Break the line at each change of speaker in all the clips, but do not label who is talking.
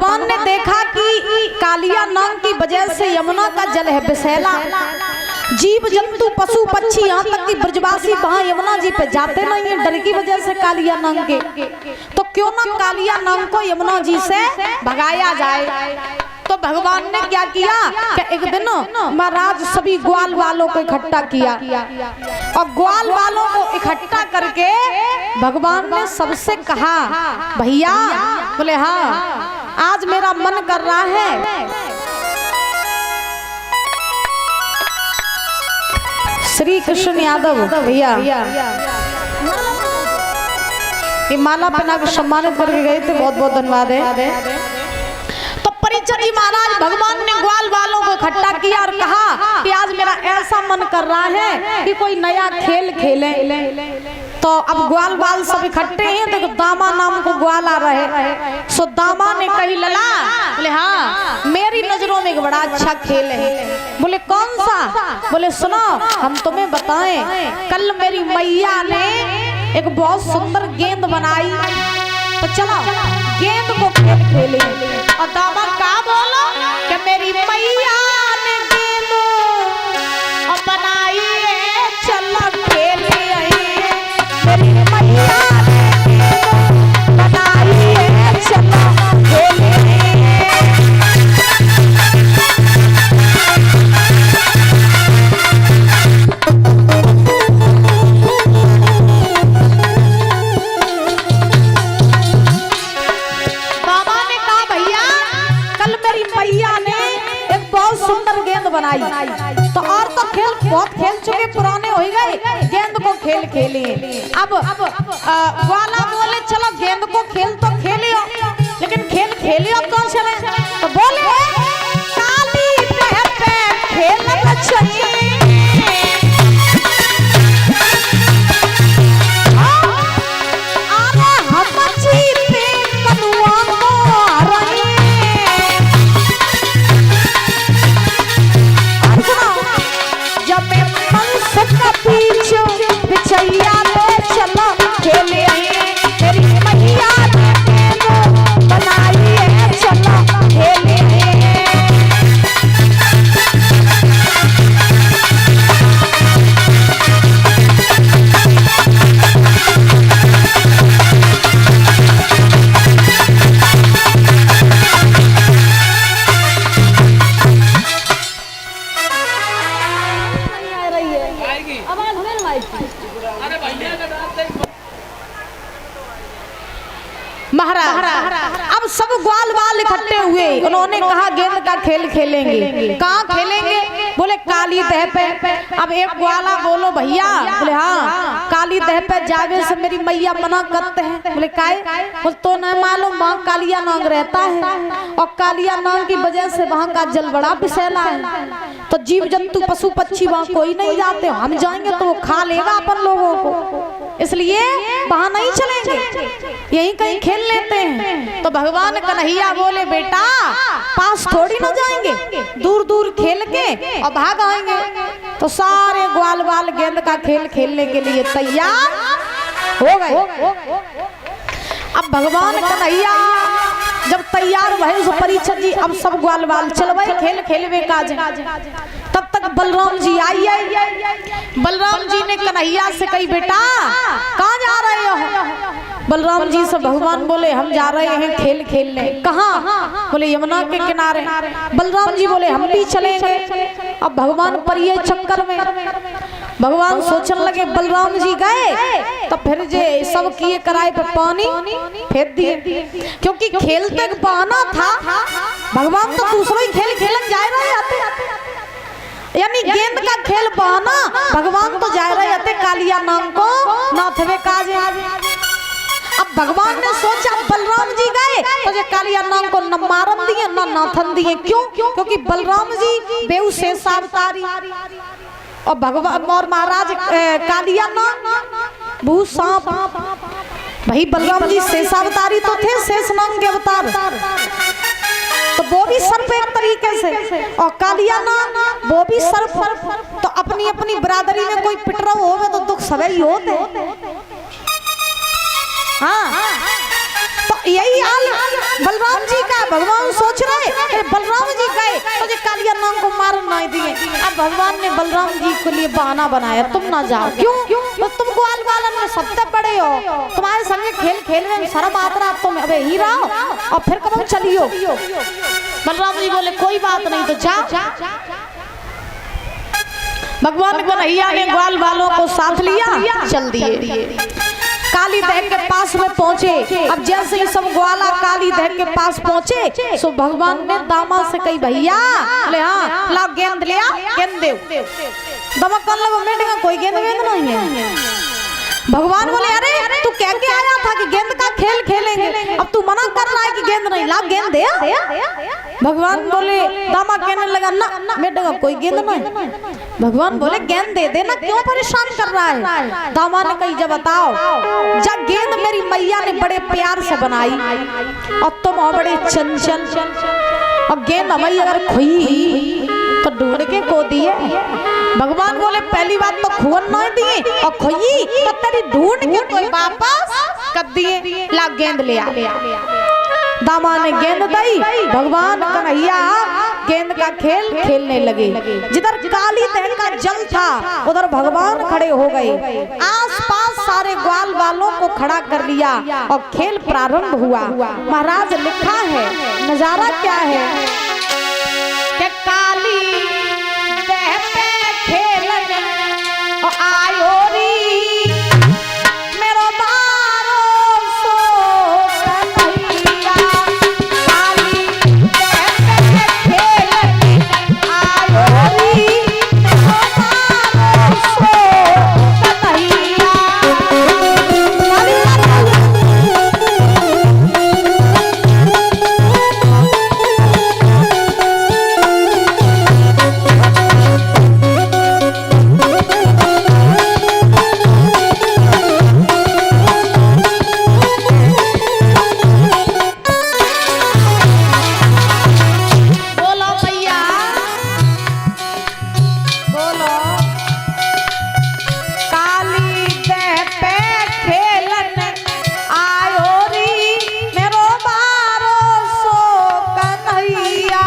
भगवान ने देखा कि कालिया नाग की वजह से यमुना का जल है विषैला, जीव जंतु पशु पक्षी यहाँ तक कि ब्रजवासी वहां यमुना जी पे जाते नहीं है डर की वजह से कालिया नाग के। तो क्यों ना कालिया नाग को यमुना जी से भगाया जाए। तो भगवान ने क्या किया कि एक दिन महाराज सभी ग्वाल वालों को इकट्ठा किया और ग्वाल वालों को इकट्ठा करके भगवान ने सबसे कहा, भैया बोले हाँ आज मेरा मन कर रहा है श्री कृष्ण यादव भैया ये माला पहना के सम्मानित करके गए थे, बहुत बहुत धन्यवाद है। तो परीक्षित जी महाराज भगवान ने ग्वाल वालों को इकट्ठा किया और कहा कि आज मेरा ऐसा मन कर रहा है कि कोई नया खेल खेले। तो अब ग्वाल वाल सब इकट्ठे हैं, देखो दामा नाम को ग्वाल आ रहे हैं। सो दामा ने कही लला, बोले हाँ मेरी नजरों में एक बड़ा अच्छा खेल है। बोले कौन सा? बोले सुनो हम तुम्हें बताएं, कल मेरी मैया ने एक बहुत सुंदर गेंद बनाई, तो चलो गेंद को खेल खेले। और दामा का बोलो कि मेरी मैया ने गेंद और बनाई है, चलो खेले। मेरी मैया ने गेंद बनाई है, चलो खेले। बनाई तो और तो खेल बहुत खेल चुके, पुराने हो गए, गेंद को खेल खेले। अब ग्वाला बोले चलो गेंद को खेल तो खेलियो, लेकिन खेल खेलियो कौन से? तो बोले काली पे खेलना चाहिए। अब सब ग्वाल वाल इकट्ठे हुए, उन्होंने कहा गेंद का खेल खेलेंगे। कहाँ खेलेंगे? बोले काली दह पे। अब एक ग्वाला बोलो भैया, बोले हाँ काली दह पे जावे से मेरी मैया मना करते हैं। बोले काहे? बोले तो नहीं मालूम वहाँ कालिया नाग रहता है और कालिया नाग की वजह से वहाँ का जल बड़ा विषैला है, तो जीव जंतु पशु पक्षी वहाँ कोई नहीं जाते, हम जाएंगे तो वो खा लेगा अपन लोगों को, इसलिए वहाँ नहीं चलेंगे, यहीं कहीं खेल लेते हैं। तो भगवान कन्हैया बोले बेटा पास थोड़ी ना जाएंगे, दूर दूर खेल के और भाग आएंगे। तो सारे ग्वाल वाल गेंद का खेल खेलने के लिए तैयार हो गए। अब भगवान कन्हैया जब तैयार भए तो परीक्षित जी अब सब ग्वाल वाल चलवे खेल खेलवे काज। तब तक बलराम जी आई। बलराम जी ने कन्हैया से कही बेटा कहाँ जा रहे हो? बलराम जी से भगवान बोले हम जा रहे हैं खेल खेलने। कहाँ? बोले यमुना के किनारे। बलराम जी बोले हम भी चलेंगे। अब भगवान पर ये चक्कर में भगवान सोचने लगे, बलराम जी गए तो फिर जे सब किए कराए पे पानी फेंक दिए, क्योंकि खेलते बहाना था। भगवान तो दूसरा ही खेल खेलन जा रहे आते, यानी गेंद का खेल बहाना भगवान तो जा रहे आते कालिया नाम को नाथवे काज। अब भगवान ने सोचा बलराम जी गए तो जो कालिया नाम को न मारन दिए न नाथन दिए। क्यों? क्योंकि बलराम जी बेउ शेषावतारी और भगवान और महाराज कालिया नाग भू सांप। भाई बलराम जी शेषावतारी तो थे, शेष नाग के अवतार, तो वो भी सर्प एक तरीके से, और कालिया नाग वो भी सर्प। तो अपनी अपनी बरादरी में कोई पिटराव हो तो दुख सभी होते। हाँ तो यही हाल बलराम जी का। भगवान सोच रहे बलराम जी गए तो जो कालिया नाम को मार नहीं दिए। अब भगवान ने बलराम जी के लिए बहाना बनाया, तुम ना जाओ। क्यों? तो तुम ग्वाल बालन में सबसे बड़े हो, तुम्हारे संगे खेल खेलने में शर्म आता रहा, तुम अबे ही रहो और फिर कब चलियो। बलराम जी बोले कोई बात नहीं, तो जा। भगवान कन्हैया ने ग्वाल बालों को साथ लिया, चल दिए। काली दह के पास में पहुंचे। अब जैसे ही सब ग्वाला काली दह के पास पहुंचे सो भगवान ने दामा से कही भैया, बोले हाँ ला गेंद लिया, गेंद दे। दमा कर लो बेटे, कोई गेंद वेंद नहीं है। भगवान बोले अरे तू कह के आया था कि गेंद का खेल खेलेंगे, अब तू मना कर रहा है कि गेंद नहीं, ला गेंद दे। भगवान बोले, दामा कहने लगा ना बेटे का कोई गेंद नहीं। भगवान बोले गेंद दे देना, क्यों परेशान कर रहा है। दामा ने कही जब बताओ, जब गेंद मेरी मैया ने बड़े प्यार से बनाई और तुम और बड़े चंचल, और गेंद हमारी अगर खोई तो ढूंढ के को दिए। भगवान बोले पहली बात तो खुअन नहीं दिए, और खोई तो तेरी ढूंढ के कोई वापस कर दिए। ला गेंद ले आ। दामा ने गेंद दी। भगवान कन्हैया गेंद का खेल खेलने लगे। जिधर काली दह का जल था उधर भगवान खड़े हो गए। आसपास सारे ग्वाल वालों को खड़ा कर लिया और खेल प्रारंभ हुआ। महाराज लिखा है, नजारा क्या है कि काली दह पे खेलन और आयो री मेरो बारो सो कन्हैया। काली दह पे खेलन आयो री मेरो बारो सो कन्हैया।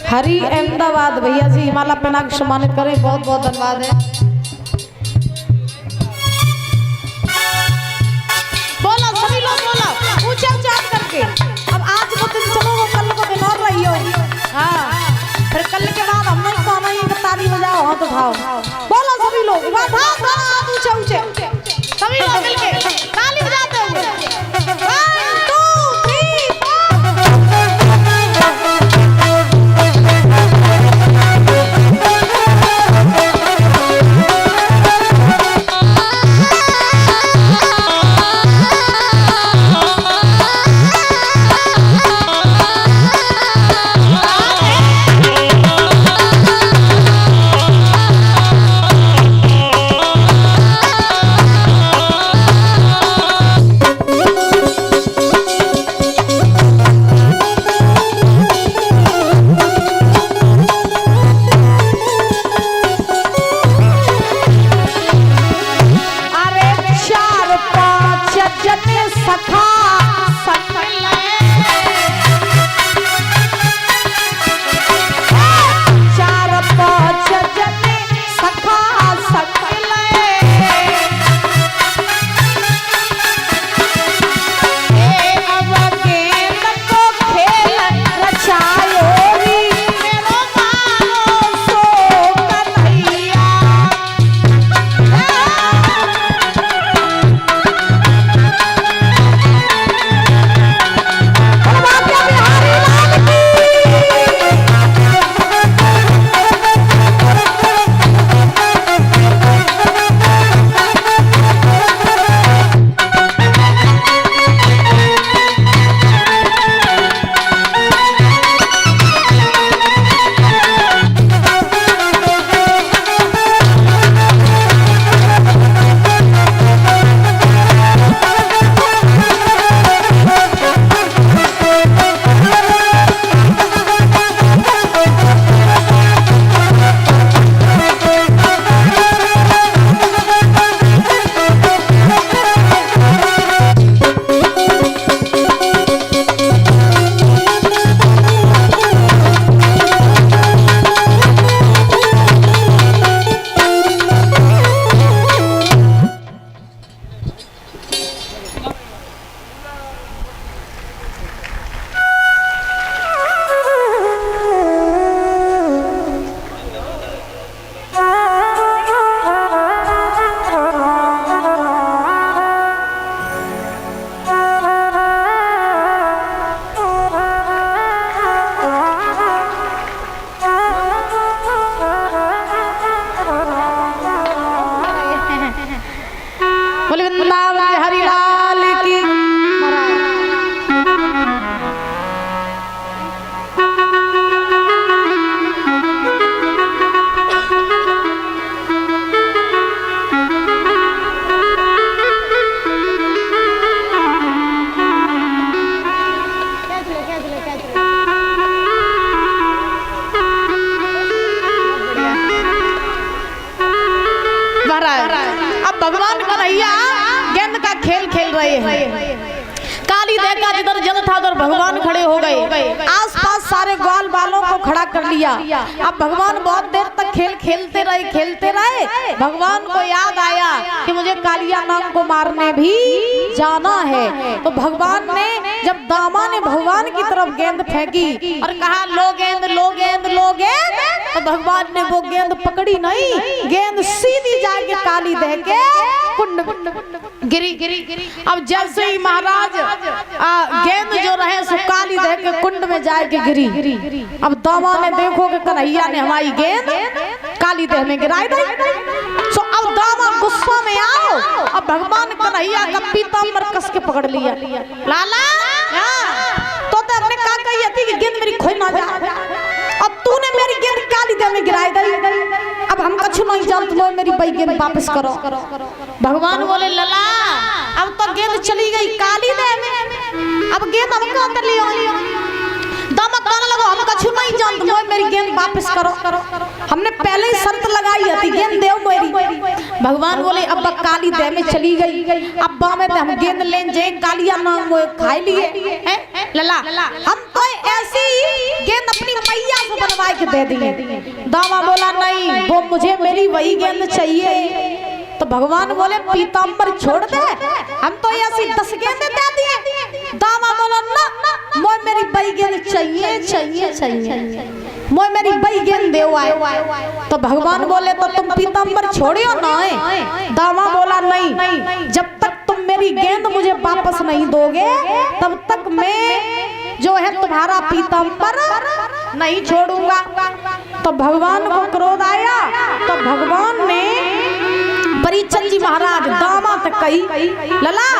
हरी अहमदाबाद भैया जी हिमालय पहना के सम्मानित करें, बहुत बहुत धन्यवाद है। बोलो सभी लोग बोलो ऊंचा ऊंचा करके। अब आज को दिन चलो, वो कल को दिन और रही हो। हाँ फिर कल के बाद हम नहीं तो नहीं ताली बजाओ, हाथ उठाओ, बोलो सभी लोग हाथ ऊंचे ऊंचे सभी लोग मिलके ताली बजाते हुए। अब भगवान कन्हैया गेंद का खेल खेल रहे हैं। काली देखा जिधर जल था उधर भगवान खड़े हो गए। आसपास सारे ग्वाल बालों को खड़ा कर लिया। अब भगवान बहुत देर तक खेल खेलते रहे। भगवान को याद आया कि मुझे कालिया नाग को मारने भी जाना है। तो भगवान ने जब दामा ने भगवान की तरफ गेंद फेंकी और कहा लो गेंद लो गेंद लो गेंद, तो भगवान ने वो गेंद पकड़ी नहीं, गेंद सीधी जाके काली दह के कुंड गिरी। अब जैसे ही महाराज गेंद जो रहे सो काली दह के कुंड में जाके गिरी। अब दामा ने देखो कि कन्हैया ने हमारी गेंद काली दह में गिराई दी। सो अब दामा गुस्सा में आओ। अब भगवान कन्हैया का पीताम्बर कस के पकड़ लिया। लाला तो हमने कहा कही थी कि गेंद मेरी खोई ना जाए, अब तूने मेरी गेंद काली दह में गिराई दी। अब हम कछु नहीं जानते, लो मेरी बई गेंद वापस करो। भगवान बोले लला अब तो गेंद चली गई काली दह में, अब गेंद हम कहां कर लियो। दामा कहने लगो हम कछु नहीं जानते, लो मेरी गेंद वापस करो। हमने पहले ही शर्त लगाई थी गेंद देव मेरी। भगवान बोले अब काली दह में चली गई, अब बामे हम गेंद लेन जाए कालिया नाग खाई लिए लला, हम तो ऐसी गेंद अपनी मैया से बनवा के दे दिए। दामा बोला नहीं, वो मुझे मेरी वही गेंद चाहिए। तो भगवान बोले पीताम्बर छोड़ दे, हम तो ऐसी 10 गेंदें दे दिए। दामा बोला ना मोय मेरी बई गेंद चाहिए, मोय मेरी बई गेंद दे आए। तो भगवान बोले तो तुम पीताम्बर छोड़ियो ना। दामा बोला नहीं, जब तक तुम मेरी गेंद मुझे वापस नहीं दोगे तब तक मैं जो है तुम्हारा पीताम्बर नहीं छोड़ूंगा। तो भगवान को क्रोध आया। तो भगवान ने परीक्षित जी महाराज दामा तक कही लला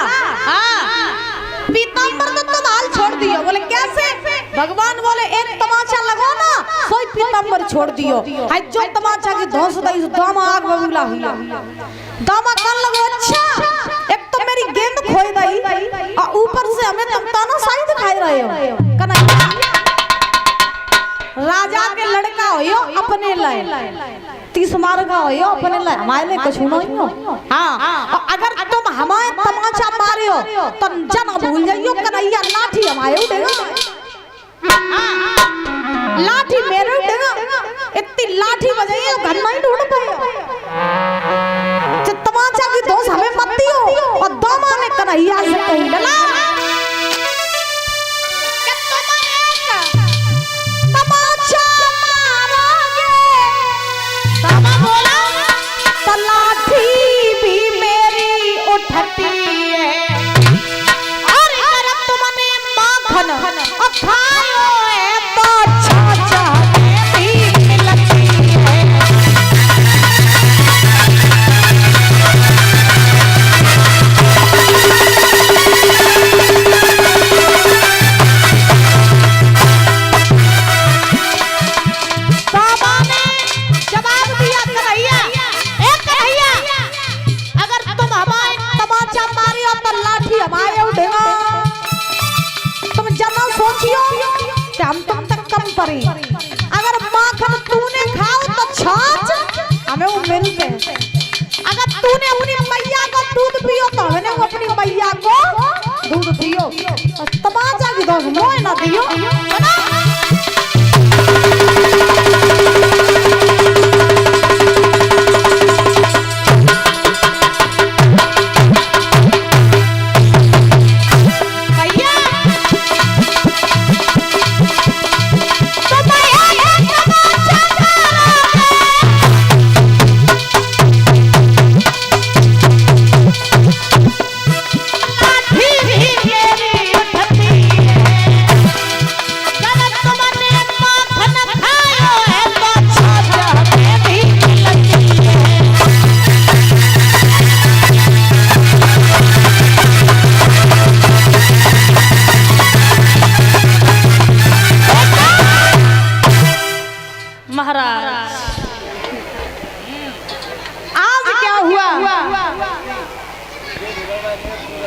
पीताम्बर तो तुम हाल छोड़ दियो। बोले कैसे? भगवान बोले एक तमाचा लगो ना सोई पीताम्बर छोड़ दियो। हाय जो तमाचा की धौंस दई दामा आग बबूला हुआ। दामा कहने लगो अच्छा एक तो मेरी गेंद खोई दई और ऊपर से हमें तुम तानाशाही दिखाई रहे हो। कन्हैया राजा के लड़का हो अपने लाए 30 मार का हो अपने लाए, हमारे लिए कुछ नहीं हो। हाँ अगर तुम हमारे तमाचा मारे हो तो जन भूल जाइयो कन्हैया लाठी हमारे उठेगा, लाठी मेरे उठेगा। इतनी लाठी बजाइए घर नहीं ढूंढ पाए। तमाचा की दोस्त हमें मत दियो। और दामा ने कन्हैया से कही लला हम तुम तक कम पड़ी। अगर माखन तूने खाओ तो छाछ हमें वो मिलते हैं, अगर तूने अपनी मैया को दूध पियो तो हमें वो अपनी मैया को दूध पियो। तमाचा की दोस्त मोह ना दियो।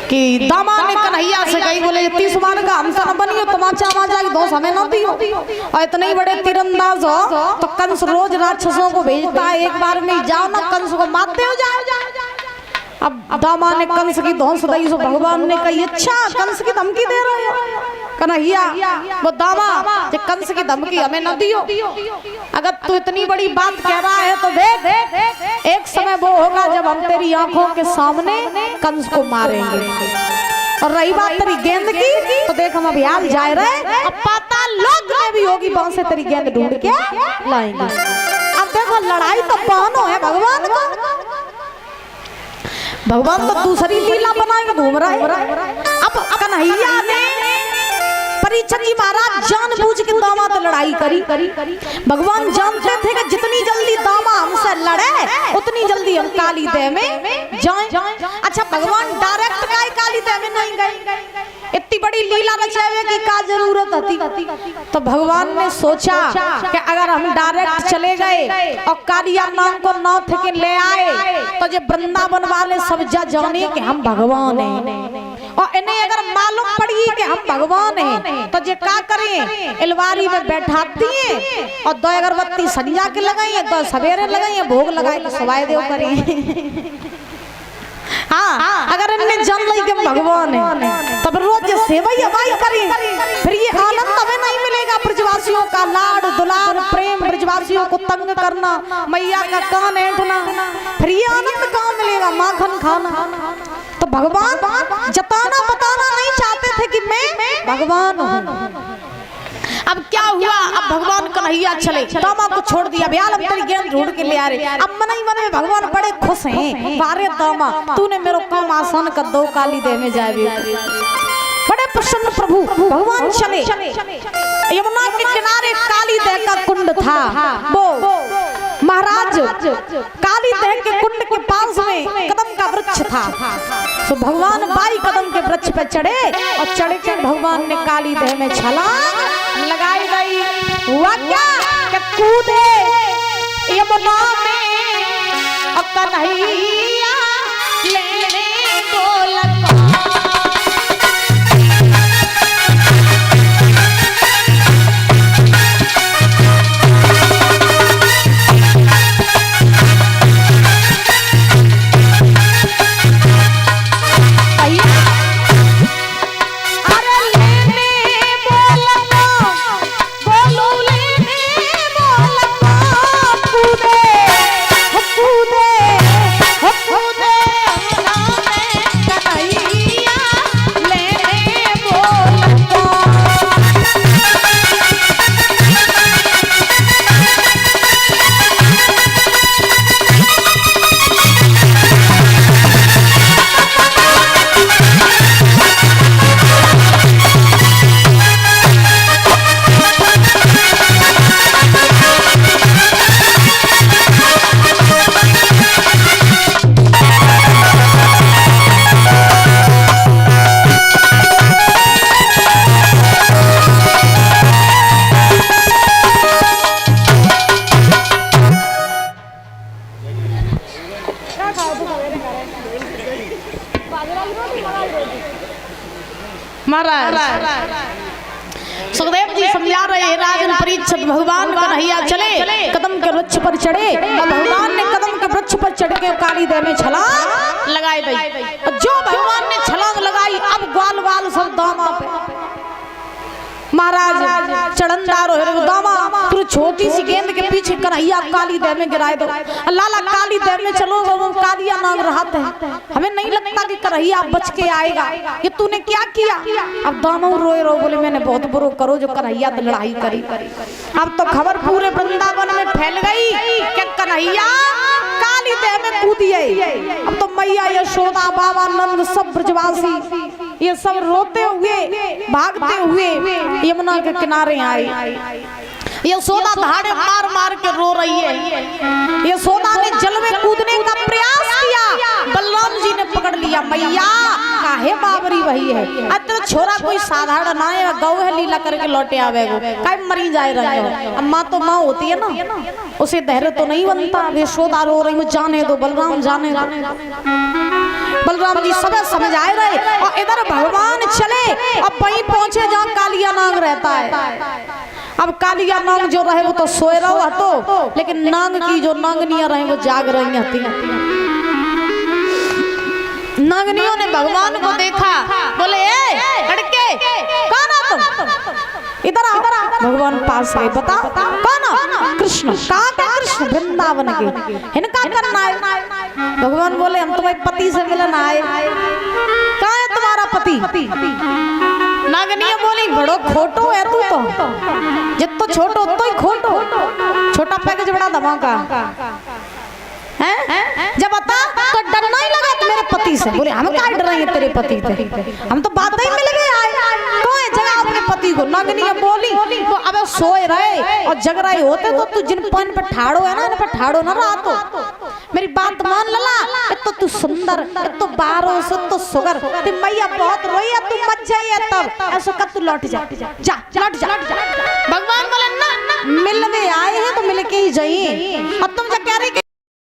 कि दामा ने कन्हैया से कही बोले 30 मार का हमसे न बनियो, तमाचा माचा की दोस्त हमें न दियो। और इतने बड़े तीरंदाज हो तो कंस रोज राक्षसों को भेजता है, एक बार में जाओ ना कंस को मारते हो जाओ। अब दामा ने कंस की धौंस दई, सो भगवान ने कही अच्छा कंस की धमकी दे रहे हो कन्हैया। वो दामा जे कंस की धमकी हमें न दियो, अगर तू इतनी बड़ी बात कह रहा है तो देख एक समय वो होगा जब हम तेरी आंखों के सामने कंस को मारेंगे। और रही बात तेरी गेंद की तो देख हम अभियान जा रहे, अब पाताल लोक में भी होगी वहां से तेरी गेंद ढूंढ के लाएंगे। अब देखो लड़ाई तो बहनों है भगवान को, भगवान तो दूसरी लीला बनाएंगे घूम रहा है। अब कन्हैया ने परीक्षित जी महाराज जानबूझ के दामा तो लड़ाई करी। भगवान जानते थे कि जितनी जल्दी दामा हमसे लड़े उतनी जल्दी हम काली देह में जाएं। अच्छा भगवान डायरेक्ट गए काली देह में नहीं गए, इतनी बड़ी लीला रचावे की क्या जरूरत थी। तो भगवान ने सोचा कि अगर हम डायरेक्ट चले गए और कालिया नाम को नाथ के ले आए तो जो वृंदावन वाले सब जाने कि हम भगवान हैं, और इन्हें अगर मालूम पड़ी कि हम भगवान हैं तो जे क्या करें, अलवारी में बैठाती हैं और 2 अगरबत्ती संजा के लगाई, 2 सवेरे लगाई, भोग लगाए तो सवाई देव करें। हाँ अगर इन्हें जान ली कि भगवान है तब रोज सेवई हवाई करें, फिर ये आनंद हमें नहीं मिलेगा। ब्रजवासियों का लाड दुलार प्रेम, ब्रजवासियों को तंग करना, मैया का कान ऐंठना, फिर ये आनंद कहाँ मिलेगा, माखन खाना। तो भगवान जताना बताना नहीं चाहते थे कि मैं भगवान हूँ। अब क्या हुआ, अब भगवान कन्हैया चले, दामा को छोड़ दिया, भैया हम तेरी गेंद ढूंढ के ले आ रहे। अब मन ही मन में भगवान बड़े खुश हैं, बारे दामा तूने मेरा काम आसान कर दो, काली देह में जाए। बड़े प्रसन्न प्रभु भगवान चले। यमुना के किनारे काली देह का कुंड था, वो महाराज काली देह के कुंड के पास में कदम का वृक्ष था। तो भगवान 22 कदम के वृक्ष पे चढ़े और चढ़ के भगवान ने काली देह में छलांग लगाई गई। हुआ क्या कि कूदे यमुना में और कन्हैया लेने को लगा। सुखदेव जी समझा रहे हैं, राजन परीक्षित भगवान कन्हैया चले, कदम के वृक्ष पर चढ़े और भगवान ने कदम के वृक्ष पर चढ़ के काली देह में छलांग लगाई गई। जो भगवान ने छलांग लगाई अब ग्वाल वाल सब दामा पे महाराज चढ़नदार हो दामा, तू छोटी सी गेंद के पीछे कन्हैया काली देह में गिराए दो। लाला काली देह में चलो, वो कालिया नाग रहते हैं, हमें नहीं लगता कि कन्हैया बच के आएगा। ये तूने क्या किया? अब दामा रोए रो बोले मैंने बहुत बुरो करो जो कन्हैया तो लड़ाई करी। अब तो खबर पूरे वृंदावन में फैल गई कि कन्हैया काली देह में कूदी है। अब तो मैया यशोदा बाबा नंद सब ब्रजवासी ये सब रोते हुए भागते हुए यमुना के किनारे आए। यशोदा धाड़े मार मार के रो रही है। यशोदा ने जल में कूदने का प्रयास किया, बलराम जी ने पकड़ लिया। मैया काहे बाबरी वही है, अत्र छोरा कोई साधारण ना है, गौ है लीला करके लौटे आवेगो, काहे मरी जाए रहे हो। अम्मा तो माँ होती है ना, उसे धैर्य तो नहीं बनता। यशोदा रो रही, जाने दो बलराम जाने दो। बलराम जी सब समझ आए रहे और इधर भगवान चले और वहीं पहुंचे जहाँ कालिया नाग रहता है। अब कालिया नाग जो रहे वो तो सोए रहा तो, लेकिन नाग की जो नागनियां रहे वो जाग रही थी। नागनियों ने भगवान को देखा, बोले ए लड़के कौन हो तुम, इधर आओ। भगवान पास गए, बता कौन हो? कृष्ण। कहाँ के कृष्ण? वृंदावन के। इनका करना है? भगवान बोले हम तुम्हारे पति से मिलन आए। कहाँ है तुम्हारा पति? नागनिया बोली बड़ो खोटो है तू तो, जितो छोटो तो ही खोटो, छोटा पैकेज बड़ा धमाका है। जब बता तो डर नहीं लगा तो मेरे पति से? बोले हम क्या डर रहे हैं तेरे पति से, हम तो बात ही मिल गए आए, कोई जगह अपने पति को। नागनिया बोली तो अब सोए रहे और जग रहे होते तो तू जिन पन पे ठाड़ो है ना, इन पे ठाड़ो ना रहा तो मेरी बात मान लला। तो तू सुंदर, तो बारो से तो सुगर, ते मैया बहुत रोई है, तू मत जाइए तब ऐसा कर, तू लौट जा जा लौट जा। भगवान बोले ना मिलने आए हैं तो मिल के ही जाइए, और तुम